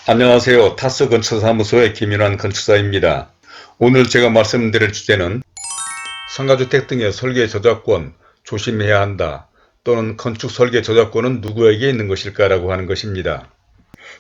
안녕하세요. 타스 건축사무소의 김윤환 건축사입니다. 오늘 제가 말씀드릴 주제는 상가주택 등의 설계 저작권 조심해야 한다, 또는 건축 설계 저작권은 누구에게 있는 것일까라고 하는 것입니다.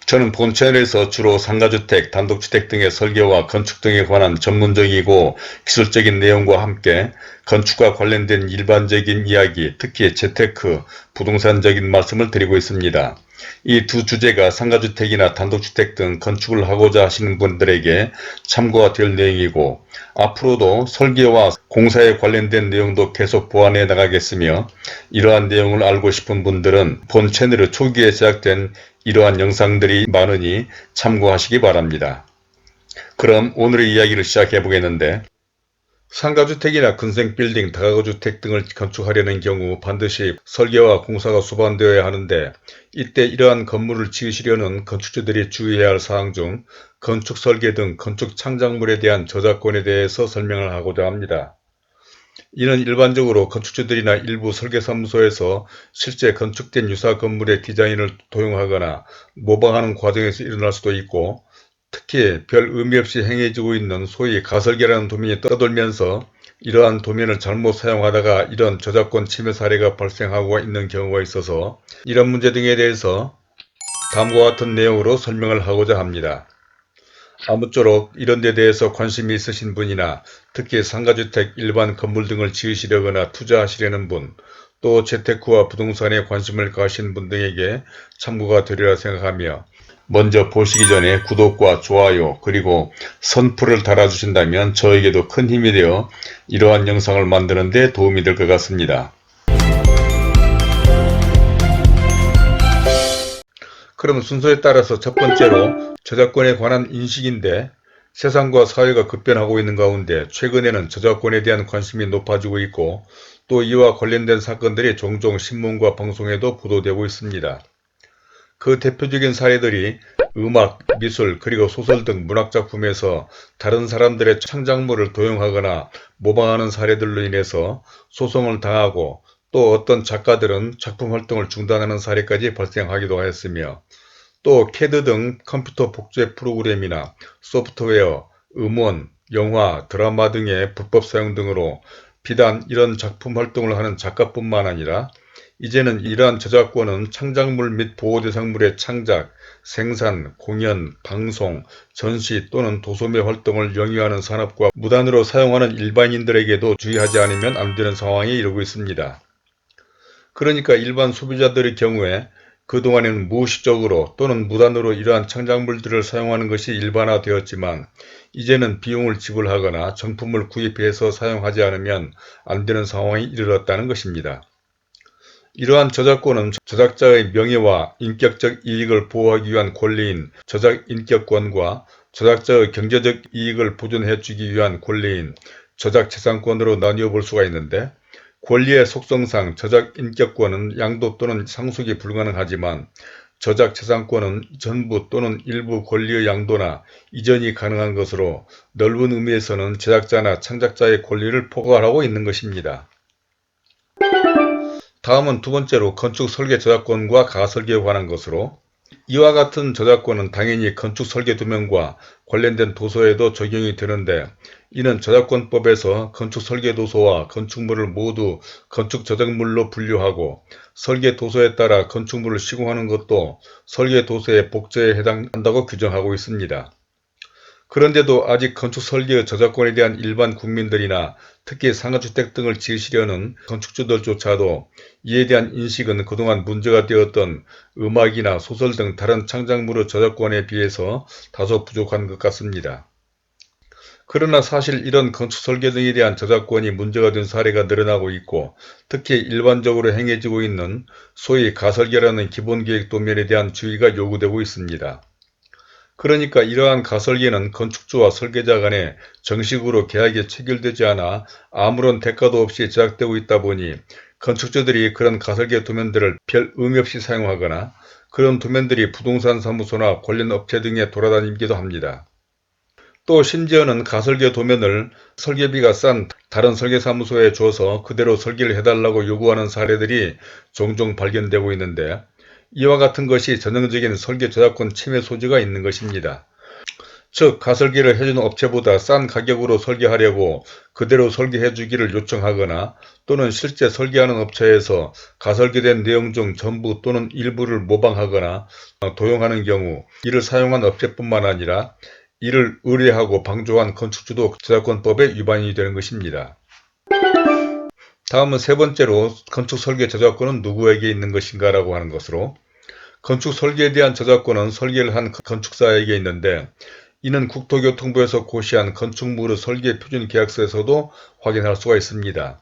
저는 본 채널에서 주로 상가주택, 단독주택 등의 설계와 건축 등에 관한 전문적이고 기술적인 내용과 함께 건축과 관련된 일반적인 이야기, 특히 재테크, 부동산적인 말씀을 드리고 있습니다. 이 두 주제가 상가주택이나 단독주택 등 건축을 하고자 하시는 분들에게 참고가 될 내용이고, 앞으로도 설계와 공사에 관련된 내용도 계속 보완해 나가겠으며, 이러한 내용을 알고 싶은 분들은 본 채널의 초기에 제작된 이러한 영상들이 많으니 참고하시기 바랍니다. 그럼 오늘의 이야기를 시작해 보겠는데, 상가주택이나 근생빌딩, 다가구주택 등을 건축하려는 경우 반드시 설계와 공사가 수반되어야 하는데, 이때 이러한 건물을 지으시려는 건축주들이 주의해야 할 사항 중 건축 설계 등 건축 창작물에 대한 저작권에 대해서 설명을 하고자 합니다. 이는 일반적으로 건축주들이나 일부 설계사무소에서 실제 건축된 유사 건물의 디자인을 도용하거나 모방하는 과정에서 일어날 수도 있고, 특히 별 의미 없이 행해지고 있는 소위 가설계라는 도면이 떠돌면서 이러한 도면을 잘못 사용하다가 이런 저작권 침해 사례가 발생하고 있는 경우가 있어서, 이런 문제 등에 대해서 다음과 같은 내용으로 설명을 하고자 합니다. 아무쪼록 이런 데 대해서 관심이 있으신 분이나 특히 상가주택, 일반 건물 등을 지으시려거나 투자하시려는 분, 또 재테크와 부동산에 관심을 가신 분 등에게 참고가 되리라 생각하며, 먼저 보시기 전에 구독과 좋아요 그리고 선풀을 달아주신다면 저에게도 큰 힘이 되어 이러한 영상을 만드는 데 도움이 될 것 같습니다. 그럼 순서에 따라서 첫 번째로 저작권에 관한 인식인데, 세상과 사회가 급변하고 있는 가운데 최근에는 저작권에 대한 관심이 높아지고 있고, 또 이와 관련된 사건들이 종종 신문과 방송에도 보도되고 있습니다. 그 대표적인 사례들이 음악, 미술, 그리고 소설 등 문학작품에서 다른 사람들의 창작물을 도용하거나 모방하는 사례들로 인해서 소송을 당하고, 또 어떤 작가들은 작품 활동을 중단하는 사례까지 발생하기도 하였으며, 또 캐드 등 컴퓨터 복제 프로그램이나 소프트웨어, 음원, 영화, 드라마 등의 불법 사용 등으로 비단 이런 작품 활동을 하는 작가뿐만 아니라 이제는 이러한 저작권은 창작물 및 보호대상물의 창작, 생산, 공연, 방송, 전시 또는 도소매 활동을 영위하는 산업과 무단으로 사용하는 일반인들에게도 주의하지 않으면 안 되는 상황에 이르고 있습니다. 그러니까 일반 소비자들의 경우에 그동안에는 무의식적으로 또는 무단으로 이러한 창작물들을 사용하는 것이 일반화되었지만, 이제는 비용을 지불하거나 정품을 구입해서 사용하지 않으면 안 되는 상황에 이르렀다는 것입니다. 이러한 저작권은 저작자의 명예와 인격적 이익을 보호하기 위한 권리인 저작인격권과 저작자의 경제적 이익을 보존해주기 위한 권리인 저작재산권으로 나뉘어 볼 수가 있는데, 권리의 속성상 저작인격권은 양도 또는 상속이 불가능하지만 저작재산권은 전부 또는 일부 권리의 양도나 이전이 가능한 것으로 넓은 의미에서는 제작자나 창작자의 권리를 포괄하고 있는 것입니다. 다음은 두 번째로 건축 설계 저작권과 가설계에 관한 것으로, 이와 같은 저작권은 당연히 건축 설계 도면과 관련된 도서에도 적용이 되는데, 이는 저작권법에서 건축 설계 도서와 건축물을 모두 건축 저작물로 분류하고, 설계 도서에 따라 건축물을 시공하는 것도 설계 도서의 복제에 해당한다고 규정하고 있습니다. 그런데도 아직 건축 설계의 저작권에 대한 일반 국민들이나 특히 상가주택 등을 지으시려는 건축주들조차도 이에 대한 인식은 그동안 문제가 되었던 음악이나 소설 등 다른 창작물의 저작권에 비해서 다소 부족한 것 같습니다. 그러나 사실 이런 건축 설계 등에 대한 저작권이 문제가 된 사례가 늘어나고 있고, 특히 일반적으로 행해지고 있는 소위 가설계라는 기본계획 도면에 대한 주의가 요구되고 있습니다. 그러니까 이러한 가설계는 건축주와 설계자 간에 정식으로 계약이 체결되지 않아 아무런 대가도 없이 제작되고 있다 보니, 건축주들이 그런 가설계 도면들을 별 의미 없이 사용하거나 그런 도면들이 부동산 사무소나 관련 업체 등에 돌아다니기도 합니다. 또 심지어는 가설계 도면을 설계비가 싼 다른 설계사무소에 줘서 그대로 설계를 해달라고 요구하는 사례들이 종종 발견되고 있는데, 이와 같은 것이 전형적인 설계 저작권 침해 소지가 있는 것입니다. 즉 가설계를 해주는 업체보다 싼 가격으로 설계하려고 그대로 설계해주기를 요청하거나 또는 실제 설계하는 업체에서 가설계된 내용 중 전부 또는 일부를 모방하거나 도용하는 경우 이를 사용한 업체뿐만 아니라 이를 의뢰하고 방조한 건축주도 저작권법에 위반이 되는 것입니다. 다음은 세 번째로 건축 설계 저작권은 누구에게 있는 것인가 라고 하는 것으로, 건축 설계에 대한 저작권은 설계를 한 건축사에게 있는데 이는 국토교통부에서 고시한 건축물의 설계 표준 계약서에서도 확인할 수가 있습니다.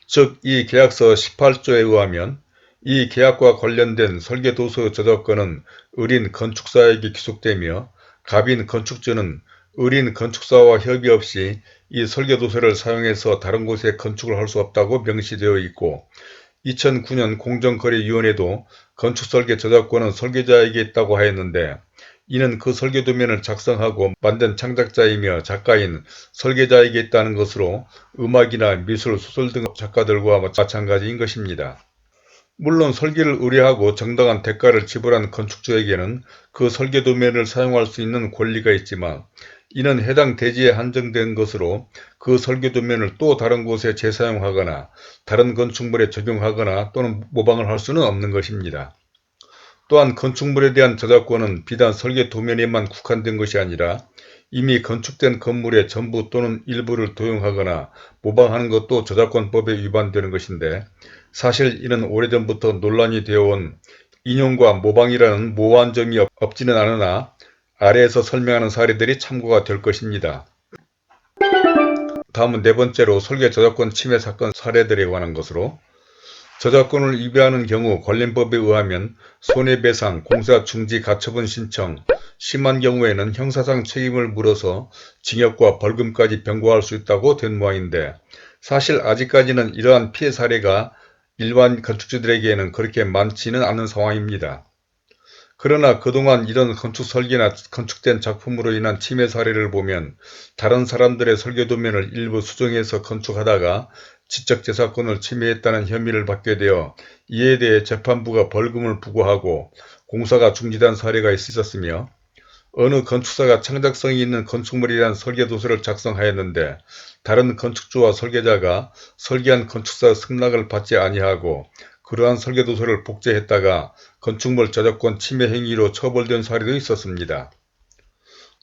즉 이 계약서 18조에 의하면 이 계약과 관련된 설계도서 저작권은 을인 건축사에게 귀속되며 갑인 건축주는 을인 건축사와 협의 없이 이 설계도서를 사용해서 다른 곳에 건축을 할 수 없다고 명시되어 있고, 2009년 공정거래위원회도 건축설계 저작권은 설계자에게 있다고 하였는데 이는 그 설계도면을 작성하고 만든 창작자이며 작가인 설계자에게 있다는 것으로 음악이나 미술, 소설 등 작가들과 마찬가지인 것입니다. 물론 설계를 의뢰하고 정당한 대가를 지불한 건축주에게는 그 설계도면을 사용할 수 있는 권리가 있지만 이는 해당 대지에 한정된 것으로 그 설계도면을 또 다른 곳에 재사용하거나 다른 건축물에 적용하거나 또는 모방을 할 수는 없는 것입니다. 또한 건축물에 대한 저작권은 비단 설계도면에만 국한된 것이 아니라 이미 건축된 건물의 전부 또는 일부를 도용하거나 모방하는 것도 저작권법에 위반되는 것인데, 사실 이는 오래전부터 논란이 되어온 인용과 모방이라는 모호한 점이 없지는 않으나 아래에서 설명하는 사례들이 참고가 될 것입니다. 다음은 네 번째로 설계 저작권 침해 사건 사례들에 관한 것으로, 저작권을 위배하는 경우 관련법에 의하면 손해배상, 공사 중지 가처분 신청, 심한 경우에는 형사상 책임을 물어서 징역과 벌금까지 병고할 수 있다고 된 모양인데, 사실 아직까지는 이러한 피해 사례가 일반 건축주들에게는 그렇게 많지는 않은 상황입니다. 그러나 그동안 이런 건축 설계나 건축된 작품으로 인한 침해 사례를 보면 다른 사람들의 설계도면을 일부 수정해서 건축하다가 지적재산권을 침해했다는 혐의를 받게 되어 이에 대해 재판부가 벌금을 부과하고 공사가 중지된 사례가 있었으며, 어느 건축사가 창작성이 있는 건축물에 대한 설계도서를 작성하였는데 다른 건축주와 설계자가 설계한 건축사 승낙을 받지 아니하고 그러한 설계도서를 복제했다가 건축물 저작권 침해 행위로 처벌된 사례도 있었습니다.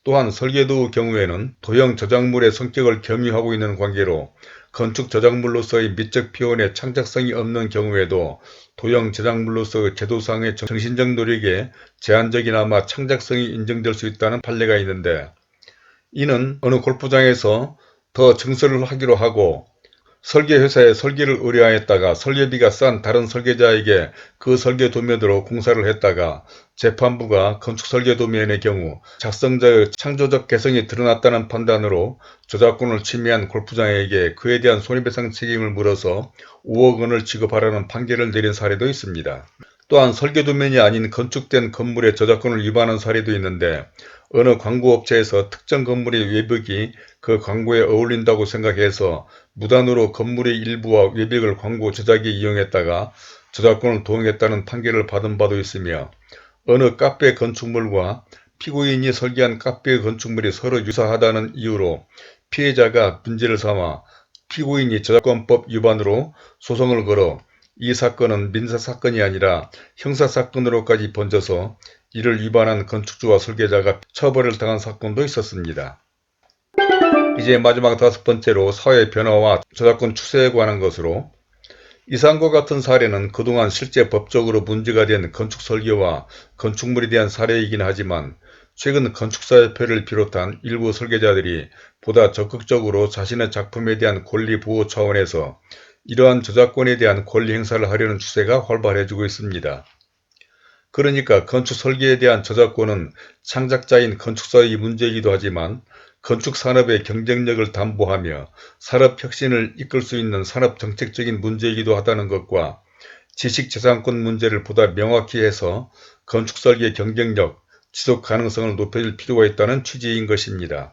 또한 설계도의 경우에는 도형 저작물의 성격을 겸유하고 있는 관계로 건축 저작물로서의 미적 표현에 창작성이 없는 경우에도 도형 저작물로서의 제도상의 정신적 노력에 제한적이나마 창작성이 인정될 수 있다는 판례가 있는데, 이는 어느 골프장에서 더 증설을 하기로 하고 설계회사에 설계를 의뢰하였다가 설계비가 싼 다른 설계자에게 그 설계도면으로 공사를 했다가 재판부가 건축설계도면의 경우 작성자의 창조적 개성이 드러났다는 판단으로 저작권을 침해한 골프장에게 그에 대한 손해배상 책임을 물어서 5억 원을 지급하라는 판결을 내린 사례도 있습니다. 또한 설계도면이 아닌 건축된 건물의 저작권을 위반한 사례도 있는데, 어느 광고업체에서 특정 건물의 외벽이 그 광고에 어울린다고 생각해서 무단으로 건물의 일부와 외벽을 광고 제작에 이용했다가 저작권을 도용했다는 판결을 받은 바도 있으며, 어느 카페 건축물과 피고인이 설계한 카페 건축물이 서로 유사하다는 이유로 피해자가 문제를 삼아 피고인이 저작권법 위반으로 소송을 걸어 이 사건은 민사사건이 아니라 형사사건으로까지 번져서 이를 위반한 건축주와 설계자가 처벌을 당한 사건도 있었습니다. 이제 마지막 다섯 번째로 사회 변화와 저작권 추세에 관한 것으로, 이상과 같은 사례는 그동안 실제 법적으로 문제가 된 건축 설계와 건축물에 대한 사례이긴 하지만 최근 건축사협회를 비롯한 일부 설계자들이 보다 적극적으로 자신의 작품에 대한 권리 보호 차원에서 이러한 저작권에 대한 권리 행사를 하려는 추세가 활발해지고 있습니다. 그러니까 건축 설계에 대한 저작권은 창작자인 건축사의 문제이기도 하지만 건축산업의 경쟁력을 담보하며 산업혁신을 이끌 수 있는 산업정책적인 문제이기도 하다는 것과 지식재산권 문제를 보다 명확히 해서 건축설계 경쟁력, 지속가능성을 높여줄 필요가 있다는 취지인 것입니다.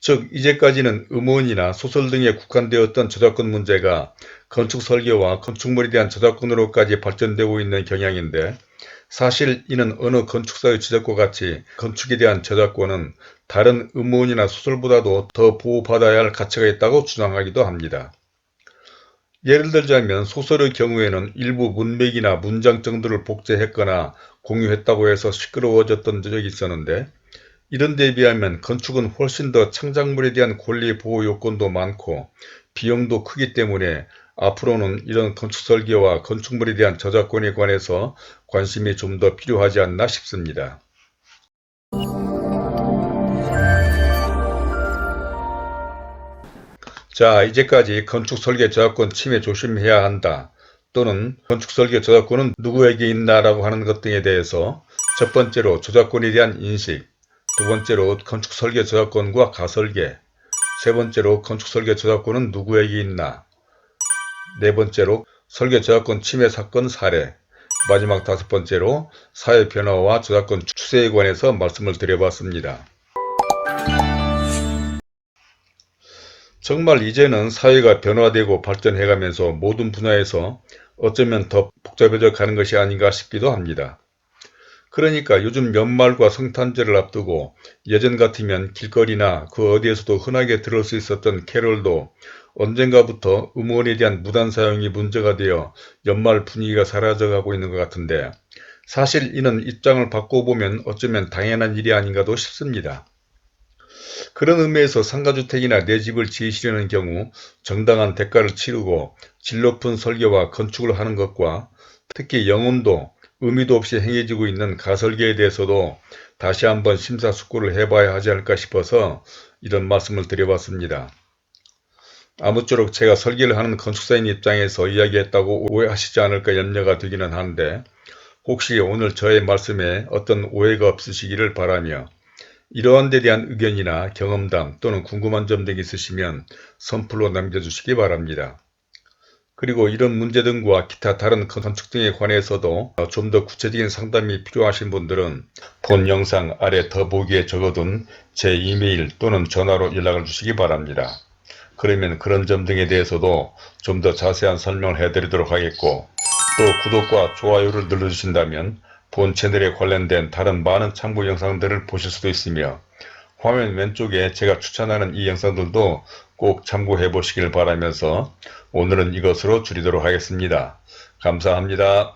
즉 이제까지는 음원이나 소설 등에 국한되었던 저작권 문제가 건축 설계와 건축물에 대한 저작권으로까지 발전되고 있는 경향인데, 사실 이는 어느 건축사의 지적과 같이 건축에 대한 저작권은 다른 음원이나 소설보다도 더 보호받아야 할 가치가 있다고 주장하기도 합니다. 예를 들자면 소설의 경우에는 일부 문맥이나 문장 정도를 복제했거나 공유했다고 해서 시끄러워졌던 적이 있었는데, 이런 데 비하면 건축은 훨씬 더 창작물에 대한 권리 보호 요건도 많고 비용도 크기 때문에 앞으로는 이런 건축 설계와 건축물에 대한 저작권에 관해서 관심이 좀 더 필요하지 않나 싶습니다. 자, 이제까지 건축 설계 저작권 침해 조심해야 한다, 또는 건축 설계 저작권은 누구에게 있나라고 하는 것 등에 대해서 첫 번째로 저작권에 대한 인식, 두 번째로 건축 설계 저작권과 가설계, 세 번째로 건축 설계 저작권은 누구에게 있나, 네 번째로 설계 저작권 침해 사건 사례, 마지막 다섯 번째로 사회 변화와 저작권 추세에 관해서 말씀을 드려봤습니다. 정말 이제는 사회가 변화되고 발전해가면서 모든 분야에서 어쩌면 더 복잡해져 가는 것이 아닌가 싶기도 합니다. 그러니까 요즘 연말과 성탄절을 앞두고 예전 같으면 길거리나 그 어디에서도 흔하게 들을 수 있었던 캐롤도 언젠가부터 음원에 대한 무단 사용이 문제가 되어 연말 분위기가 사라져가고 있는 것 같은데, 사실 이는 입장을 바꿔보면 어쩌면 당연한 일이 아닌가도 싶습니다. 그런 의미에서 상가주택이나 내 집을 지으시려는 경우 정당한 대가를 치르고 질 높은 설계와 건축을 하는 것과, 특히 영혼도 의미도 없이 행해지고 있는 가설계에 대해서도 다시 한번 심사숙고를 해봐야 하지 않을까 싶어서 이런 말씀을 드려봤습니다. 아무쪼록 제가 설계를 하는 건축사인 입장에서 이야기했다고 오해하시지 않을까 염려가 되기는 하는데, 혹시 오늘 저의 말씀에 어떤 오해가 없으시기를 바라며, 이러한 데 대한 의견이나 경험담 또는 궁금한 점 등 있으시면 선플로 남겨주시기 바랍니다. 그리고 이런 문제 등과 기타 다른 건축 등에 관해서도 좀 더 구체적인 상담이 필요하신 분들은 본 영상 아래 더보기에 적어둔 제 이메일 또는 전화로 연락을 주시기 바랍니다. 그러면 그런 점 등에 대해서도 좀 더 자세한 설명을 해드리도록 하겠고, 또 구독과 좋아요를 눌러주신다면 본 채널에 관련된 다른 많은 참고 영상들을 보실 수도 있으며, 화면 왼쪽에 제가 추천하는 이 영상들도 꼭 참고해 보시길 바라면서 오늘은 이것으로 줄이도록 하겠습니다. 감사합니다.